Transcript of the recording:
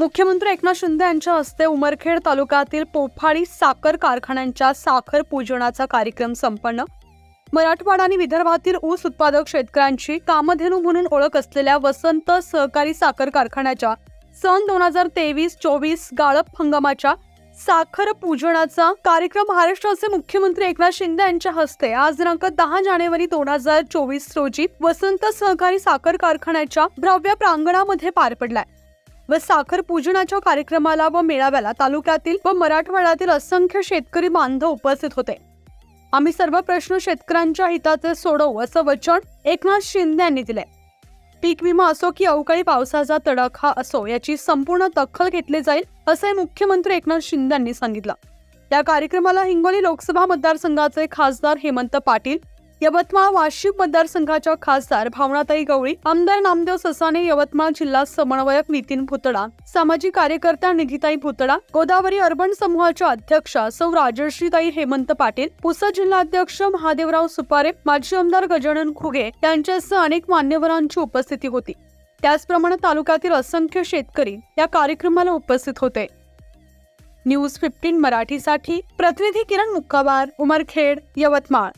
मुख्यमंत्री एकनाथ शिंदे यांच्या हस्ते उमरखेड तालुक्यातील पोफाळी साखर कारखान्यांच्या साखर पूजनाचा कार्यक्रम संपन्न। मराठवाडा आणि विदर्भातील ऊस उत्पादक शेतकऱ्यांची कामधेनू म्हणून ओळख असलेल्या वसंत सहकारी साखर कारखान्याच्या सन 2023-24 गाळप हंगामाच्या साखर पूजनाचा कार्यक्रम महाराष्ट्राचे मुख्यमंत्री एकनाथ शिंदे यांच्या हस्ते आज दिनांक 10 जानेवारी 2024 रोजी वसंत सहकारी साखर कारखान्याच्या भव्य प्रांगणामध्ये पार पडलाय व साखर पूजनाच्या कार्यक्रमाला व मेळाव्याला तालुक्यातील व मराठवाड्यातील असंख्य शेतकरी बांधव उपस्थित होते। आम्ही सर्व प्रश्न शेतकऱ्यांच्या हिताचे सोडवू असं वचन एकनाथ शिंदे यांनी दिले। पीक विमा असो की अवकाळी पावसाचा तडाखा असो याची संपूर्ण दखल घेतली जाईल असे मुख्यमंत्री एकनाथ शिंदे यांनी सांगितलं। या कार्यक्रमाला हिंगोली लोकसभा मतदारसंघाचे खासदार हेमंत पाटील, यवतमाळ वाशिम मतदारसंघाच्या खासदार भावनाताई गवळी, आमदार नामदेव ससाने, यवतमाळ जिल्हा समन्वयक नितीन भुतडा, सामाजिक कार्यकर्त्या निधीताई भुतडा, गोदावरी अर्बन समूहाच्या अध्यक्षा सौ राजश्रीताई हेमंत पाटील, पुसद जिल्हा अध्यक्ष महादेवराव सुपारे, माजी आमदार गजानन खुगे यांच्यासह अनेक मान्यवरांची उपस्थिती होती। त्याचप्रमाणे तालुक्यातील असंख्य शेतकरी या कार्यक्रमाला उपस्थित होते। न्यूज 15 मराठीसाठी प्रतिनिधी किरण मुक्काबार, उमरखेड, यवतमाळ।